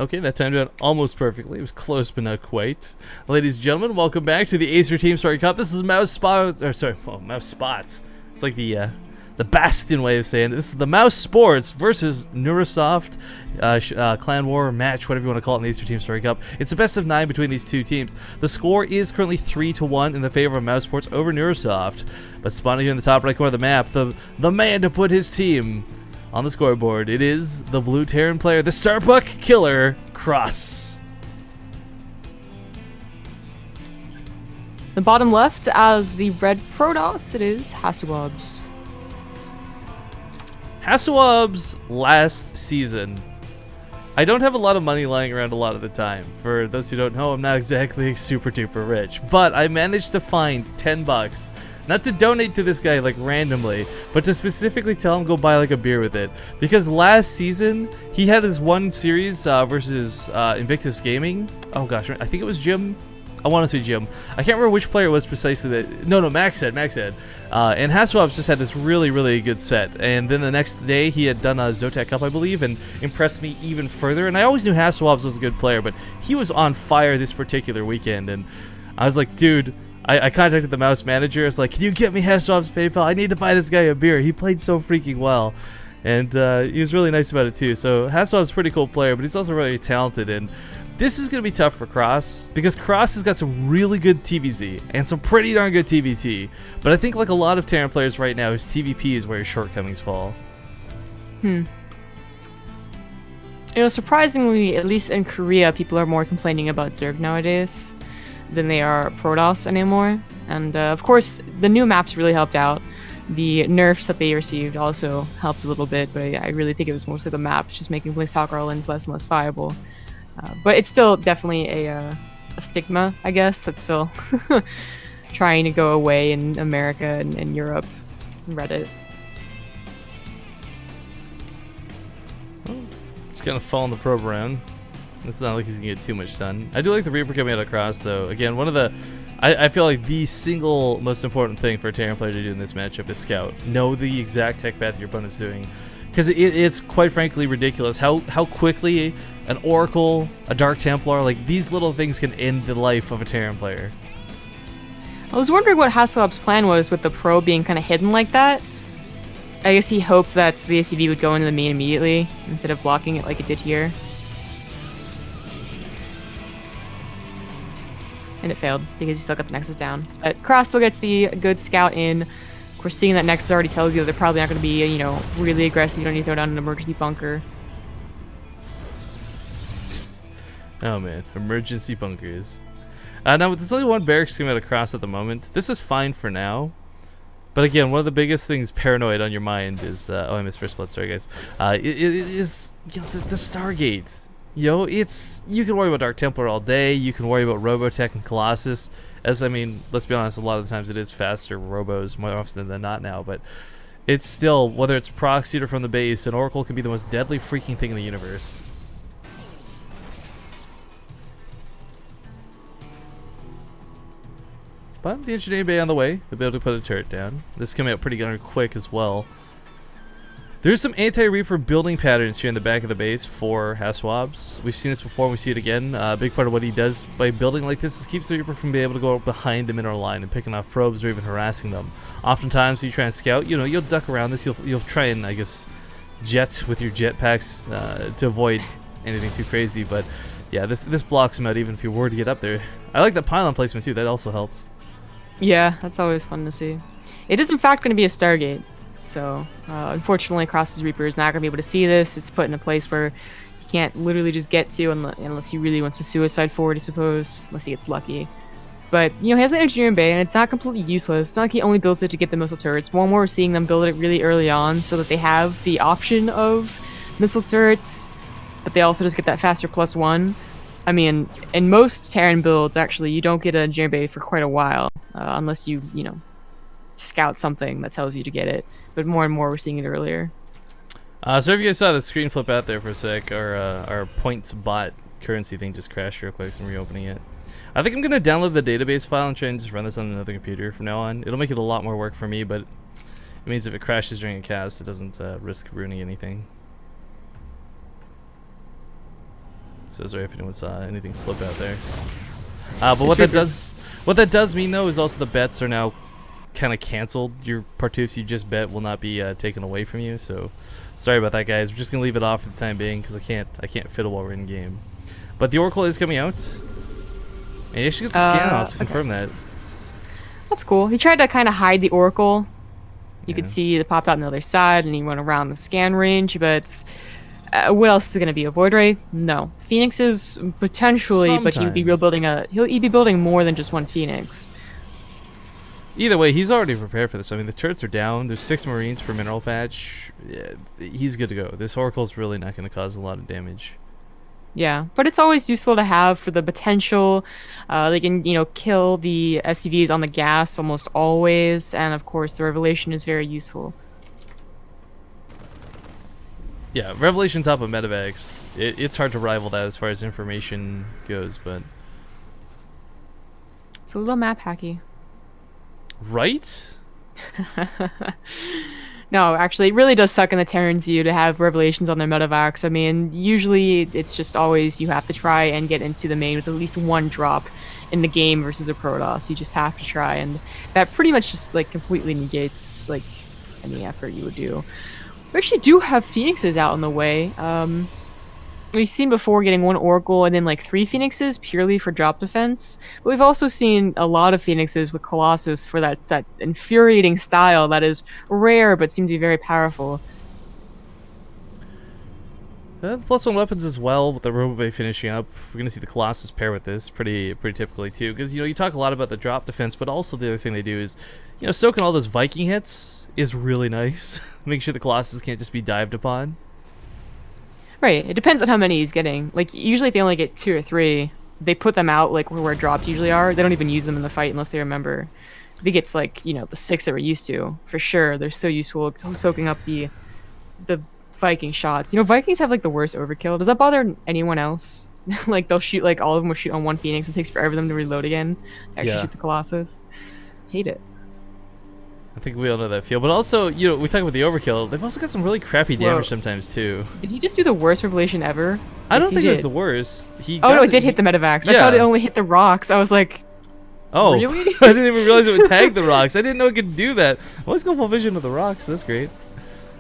Okay, that timed out almost perfectly. It was close, but not quite. Ladies and gentlemen, welcome back to the Acer Team Story Cup. This is Mousesports. It's like the Bastion way of saying it. This is the Mousesports versus NewRoSoft Clan War match, whatever you want to call it, in the Acer Team Story Cup. It's a best of 9 between these two teams. The score is currently 3-1 in the favor of Mousesports over NewRoSoft. But spawning here in the top right corner of the map, the man to put his team on the scoreboard, it is the blue Terran player, the Starbuck killer, Krass. The bottom left, as the red Protoss, it is HasuObs. HasuObs last season. I don't have a lot of money lying around a lot of the time. For those who don't know, I'm not exactly super duper rich, but I managed to find 10 bucks. Not to donate to this guy like randomly, but to specifically tell him go buy like a beer with it. Because last season, he had his one series versus Invictus Gaming. Oh gosh, I think it was Jim. I want to say Jim. I can't remember which player it was precisely that. No, Max said. And HasuObs just had this really good set. And then the next day, he had done a Zotac Cup, I believe, and impressed me even further. And I always knew HasuObs was a good player, but he was on fire this particular weekend. And I was like, dude, I contacted the mouse manager. I was like, can you get me HasuObs PayPal? I need to buy this guy a beer. He played so freaking well. And he was really nice about it too. So HasuObs is a pretty cool player, but he's also really talented. And this is going to be tough for Krass, because Krass has got some really good TVZ and some pretty darn good TVT. But I think like a lot of Terran players right now, his TVP is where his shortcomings fall. You know, surprisingly, at least in Korea, people are more complaining about Zerg nowadays than they are Protoss anymore. And of course, the new maps really helped out. The nerfs that they received also helped a little bit, but I really think it was mostly the maps just making Planestalker All-Ins less and less viable. But it's still definitely a stigma, I guess, that's still trying to go away in America and Europe, Reddit. Just gonna fall in the probe around. It's not like he's gonna get too much sun. I do like the Reaper coming out of Krass, though. Again, one of the... I feel like the single most important thing for a Terran player to do in this matchup is scout. Know the exact tech path your opponent's doing. Because it's quite frankly ridiculous how quickly an Oracle, a Dark Templar, like these little things can end the life of a Terran player. I was wondering what HasuObs' plan was with the pro being kind of hidden like that. I guess he hoped that the ACV would go into the main immediately instead of blocking it like it did here. And it failed because he still got the Nexus down. But Krass still gets the good scout in. Of course, seeing that Nexus already tells you that they're probably not going to be, you know, really aggressive. You don't need to throw down an emergency bunker. Oh man, emergency bunkers. Now, there's only one barracks coming out of Krass at the moment. This is fine for now. But again, one of the biggest things paranoid on your mind is... oh, I missed first blood. Sorry, guys. It is, you know, the Stargate. You know, it's... You can worry about Dark Templar all day. You can worry about Robotech and Colossus. As, I mean, let's be honest, a lot of the times it is faster Robos more often than not now. But it's still, whether it's proxied or from the base, an Oracle can be the most deadly freaking thing in the universe. But the Engineering Bay on the way. They'll be able to put a turret down. This is coming out pretty darn quick as well. There's some anti-Reaper building patterns here in the back of the base for HasuObs. We've seen this before and we see it again. A big part of what he does by building like this is keeps the Reaper from being able to go behind the mineral line and picking off probes or even harassing them. Oftentimes when you try and scout, you know, you'll duck around this. You'll try and, I guess, jet with your jetpacks to avoid anything too crazy. But yeah, this blocks him out even if you were to get up there. I like that pylon placement too. That also helps. Yeah, that's always fun to see. It is in fact going to be a Stargate. So, unfortunately, Krass's Reaper is not going to be able to see this. It's put in a place where he can't literally just get to unless he really wants to suicide forward, I suppose, unless he gets lucky. But, you know, he has the Engineering Bay, and it's not completely useless. It's not like he only builds it to get the missile turrets. More and more we're seeing them build it really early on so that they have the option of missile turrets, but they also just get that faster +1. I mean, in most Terran builds, actually, you don't get an Engineering Bay for quite a while, unless you know, scout something that tells you to get it. But more and more we're seeing it earlier. So if you guys saw the screen flip out there for a sec, our points bot currency thing just crashed real quick, so I'm reopening it. I think I'm going to download the database file and try and just run this on another computer from now on. It'll make it a lot more work for me, but it means if it crashes during a cast, it doesn't risk ruining anything. So sorry if anyone saw anything flip out there. But what that does mean though is also the bets are now kind of canceled. Your partoofs you just bet will not be taken away from you. So sorry about that, guys. We're just gonna leave it off for the time being because I can't fiddle while we're in game. But the Oracle is coming out. And you should get the scan off to confirm that. That's cool. He tried to kind of hide the Oracle. You could see it popped out on the other side, and he went around the scan range. But what else is it going to be? A Void Ray? No. Phoenixes potentially, Sometimes. but he'd be he'd be building more than just one Phoenix. Either way, he's already prepared for this. I mean, the turrets are down. There's 6 Marines per mineral patch. Yeah, he's good to go. This Oracle's really not going to cause a lot of damage. Yeah, but it's always useful to have for the potential. They can, kill the SCVs on the gas almost always, and of course, the Revelation is very useful. Yeah, Revelation top of Medivacs. It's hard to rival that as far as information goes, but It's a little map hacky. right? No, actually, it really does suck in the Terran's view to have Revelations on their Medivacs. I mean, usually it's just always you have to try and get into the main with at least one drop in the game versus a Protoss. You just have to try, and that pretty much just like completely negates like any effort you would do. We actually do have Phoenixes out in the way. We've seen before getting 1 Oracle and then like 3 Phoenixes purely for drop defense. But we've also seen a lot of Phoenixes with Colossus for that infuriating style that is rare but seems to be very powerful. +1 weapons as well with the Robobay finishing up. We're going to see the Colossus pair with this pretty typically too. Because, you talk a lot about the drop defense, but also the other thing they do is, soaking all those Viking hits is really nice. Make sure the Colossus can't just be dived upon. Right, it depends on how many he's getting. Like, usually if they only get 2 or 3, they put them out, like, where drops usually are. They don't even use them in the fight unless they remember. If he gets, like, the 6 that we're used to, for sure. They're so useful soaking up the Viking shots. Vikings have, like, the worst overkill. Does that bother anyone else? Like, they'll shoot, like, all of them will shoot on 1 Phoenix. It takes forever for them to reload again. Actually shoot the Colossus. Hate it. I think we all know that feel. But also, we talk about the overkill. They've also got some really crappy damage sometimes, too. Did he just do the worst Revelation ever? I don't think it was the worst. Oh, no, it did hit the Medivacs. I thought it only hit the rocks. I was like, oh, really? I didn't even realize it would tag the rocks. I didn't know it could do that. Well, let's go full vision of the rocks. That's great.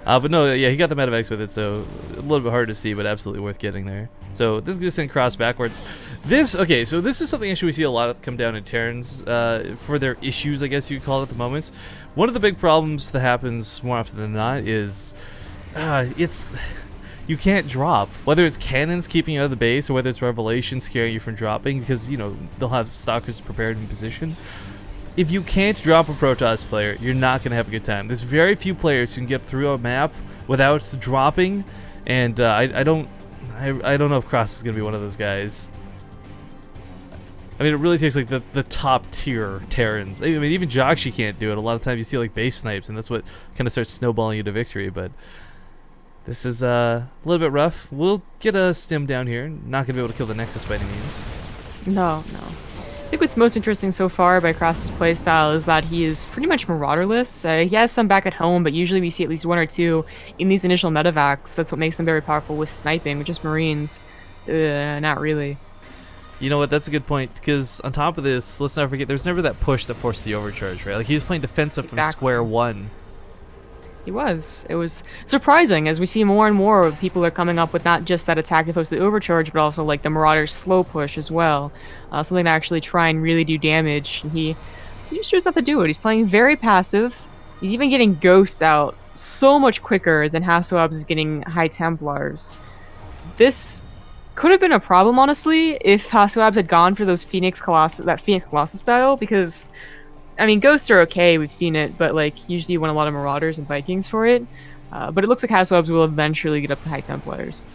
But no, yeah, he got the Medivacs with it, so a little bit hard to see, but absolutely worth getting there. So this is going to send Krass backwards. Okay, so this is something actually we see a lot of come down in Terrans for their issues, I guess you could call it at the moment. One of the big problems that happens more often than not is you can't drop. Whether it's cannons keeping you out of the base or whether it's Revelation scaring you from dropping because, they'll have stalkers prepared in position. If you can't drop a Protoss player, you're not going to have a good time. There's very few players who can get through a map without dropping, and I don't know if Krass is going to be one of those guys. I mean, it really takes like the top tier Terrans. I mean, even Joxy can't do it. A lot of times you see like base snipes, and that's what kind of starts snowballing you to victory. But this is a little bit rough. We'll get a stim down here. Not going to be able to kill the Nexus by any means. No. I think what's most interesting so far by Krass's playstyle is that he is pretty much Marauderless. He has some back at home, but usually we see at least 1 or 2 in these initial Medivacs. That's what makes them very powerful with sniping, with just Marines. Not really. You know what? That's a good point, because on top of this, let's not forget, there's never that push that forced the overcharge, right? Like, he was playing defensive from square one. He was. It was surprising, as we see more and more people are coming up with not just that attack opposed to the overcharge, but also like the Marauder's slow push as well. Something to actually try and really do damage. And he just chose not to do it. He's playing very passive. He's even getting ghosts out so much quicker than HasuObs is getting High Templars. This could have been a problem, honestly, if HasuObs had gone for those Phoenix Colossus style, because I mean, ghosts are okay, we've seen it, but like usually you want a lot of Marauders and Vikings for it. But it looks like HasuObs will eventually get up to High Templars.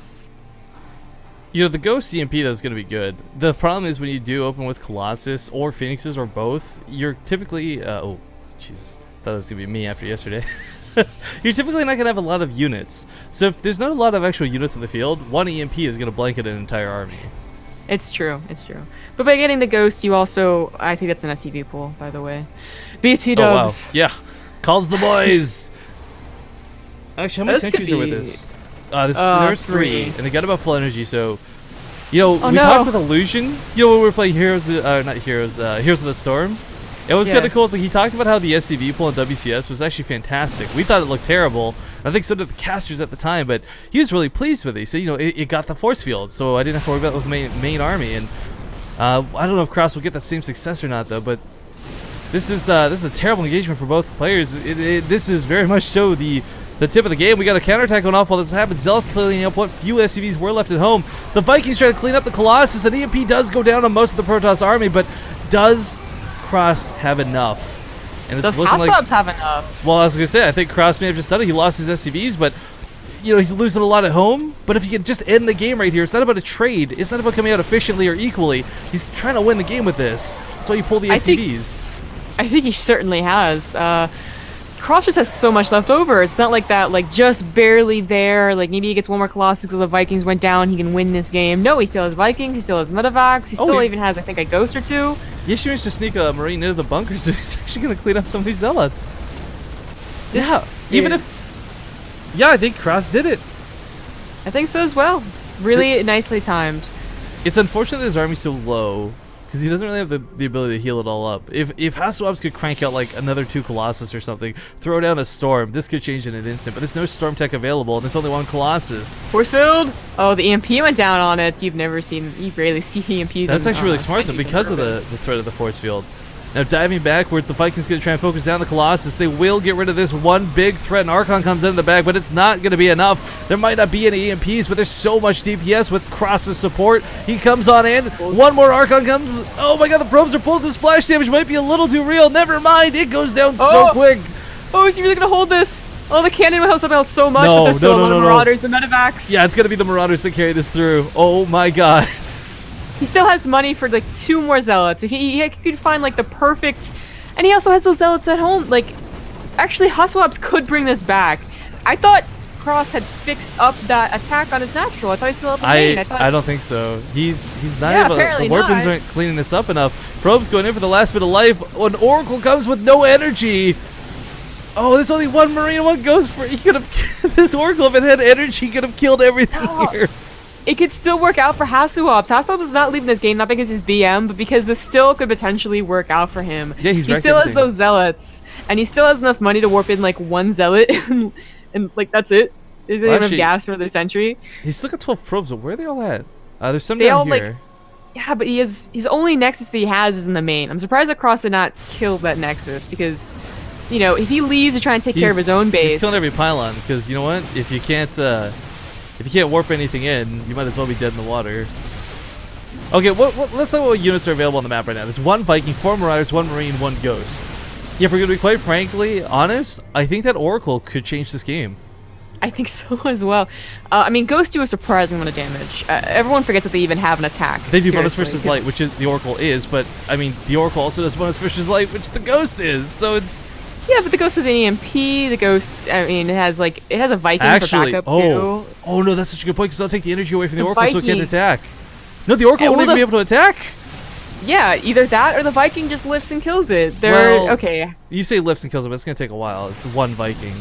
The Ghost EMP though is going to be good. The problem is when you do open with Colossus or Phoenixes or both, you're typically oh Jesus, thought it was going to be me after yesterday. You're typically not going to have a lot of units. So if there's not a lot of actual units in the field, 1 EMP is going to blanket an entire army. It's true. But by getting the Ghost, you also, I think that's an SCV pool, by the way. BT dubs. Oh, wow. Yeah. Calls the boys. Actually, how many sentries are with this? There's 3, and they got about full energy, so You know, Oh, we no. talked with Illusion, you know, when we were playing Heroes of the Storm. It was kind of cool. It's like he talked about how the SCV pull in WCS was actually fantastic. We thought it looked terrible. I think so did the casters at the time, but he was really pleased with it. He said, you know, it got the force field, so I didn't have to worry about it with main army. And I don't know if Krass will get that same success or not, though. But this is a terrible engagement for both players. This is very much so the tip of the game. We got a counterattack going off while this happens. Zealots cleaning up what few SCVs were left at home. The Vikings try to clean up the Colossus, and EMP does go down on most of the Protoss army, but does Krass have enough? And Does HasuObs have enough? Well, I was gonna say, I think Krass may have just done it. He lost his SCVs, but you know, he's losing a lot at home. But if he can just end the game right here, it's not about a trade. It's not about coming out efficiently or equally. He's trying to win the game with this. That's why you pull the SCVs. I think he certainly has. Krass just has so much left over. It's not like that, like, just barely there. Like, maybe he gets one more Colossus so the Vikings went down, he can win this game. No, he still has Vikings, he still has Medevacs, he still even has, I think, a Ghost or two. Yes, she managed to sneak a Marine into the bunker, so he's actually going to clean up some of these Zealots. Yeah, I think Krass did it. I think so as well. Really nicely timed. It's unfortunate that his army's so low, because he doesn't really have the ability to heal it all up. If HasuObs could crank out like another 2 Colossus or something, throw down a Storm, this could change in an instant. But there's no Storm tech available, and there's only 1 Colossus. Force field? Oh, the EMP went down on it. You rarely see EMPs. That's actually really smart though, because of the threat of the force field. Now diving backwards, the Vikings going to try and focus down the Colossus. They will get rid of this one big threat, and Archon comes in the back, but it's not going to be enough. There might not be any EMPs, but there's so much DPS with Krass's support. He comes on in. One more Archon comes. Oh my god, the probes are pulled. The splash damage might be a little too real. Never mind, it goes down so quick. Oh, is he really going to hold this? Oh, the cannon helps him out so much, but there's still a lot of Marauders, the Medevacs. Yeah, it's going to be the Marauders that carry this through. Oh my god. He still has money for like 2 more Zealots. If he could find like the perfect... And he also has those Zealots at home. Like, actually, HasuObs could bring this back. I thought Krass had fixed up that attack on his natural. I thought he still had the main. I don't think so. He's not able. The weapons aren't cleaning this up enough. Probe's going in for the last bit of life. An Oracle comes with no energy. Oh, there's only 1 Marine. 1 goes for. He could have. This Oracle, if it had energy, could have killed everything here. It could still work out for HasuObs. HasuObs is not leaving this game, not because he's BM, but because this still could potentially work out for him. Yeah, he still has those Zealots, and he still has enough money to warp in like 1 Zealot, and like that's it. There's enough gas for their sentry. He's still got 12 probes, but where are they all at? There's some down here. Yeah, but his only Nexus that he has is in the main. I'm surprised that Krass did not kill that Nexus, because, you know, if he leaves to try and take care of his own base... He's killing every pylon, because you know what? If you can't warp anything in, you might as well be dead in the water. Okay, let's look at what units are available on the map right now. There's 1 Viking, 4 Marauders, 1 Marine, 1 Ghost. Yeah, if we're going to be quite frankly honest, I think that Oracle could change this game. I think so as well. I mean, Ghosts do a surprising amount of damage. Everyone forgets that they even have an attack. They do bonus versus light, which the Oracle is, but I mean, the Oracle also does bonus versus light, which the Ghost is, so it's... Yeah, but the Ghost has an EMP, the Ghost, I mean, it has a Viking for backup too. Oh no, that's such a good point, because I'll take the energy away from the Oracle so it can't attack. No, the Oracle won't even be able to attack? Yeah, either that or the Viking just lifts and kills it. Okay. You say lifts and kills it, but it's going to take a while. It's 1 Viking.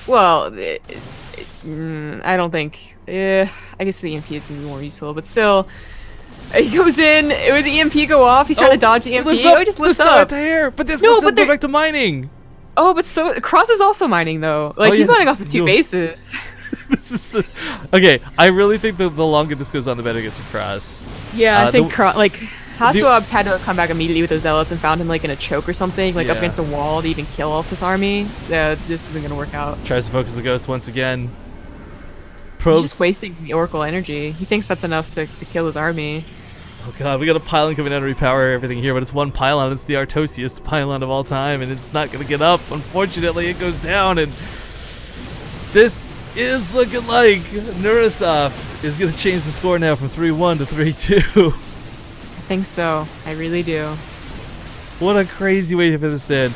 Well, I don't think... I guess the EMP is going to be more useful, but still... He goes in, with the EMP go off, he's trying to dodge the EMP, he just lifts up. But this lets him go back to mining. Oh, but so Krass is also mining though. Like, he's mining off of 2 bases. This is okay. I really think that the longer this goes on, the better it gets for Krass. Yeah, I think HasuObs had to come back immediately with those Zealots and found him like in a choke or something, like up against a wall to even kill off this army. This isn't gonna work out. Tries to focus the Ghost once again. He's just wasting the Oracle energy. He thinks that's enough to kill his army. Oh god, we got a pylon coming down to repower everything here, but it's 1 pylon. It's the Artosiest pylon of all time, and it's not going to get up. Unfortunately, it goes down, and this is looking like NewRoSoft is going to change the score now from 3-1 to 3-2. I think so. I really do. What a crazy way to finish this then.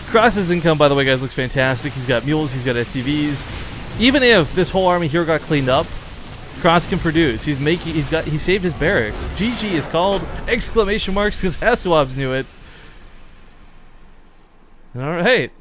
Krass's income, by the way, guys, looks fantastic. He's got mules, he's got SCVs. Even if this whole army here got cleaned up, Krass can produce. He saved his barracks. GG is called exclamation marks because HasuObs knew it. All right.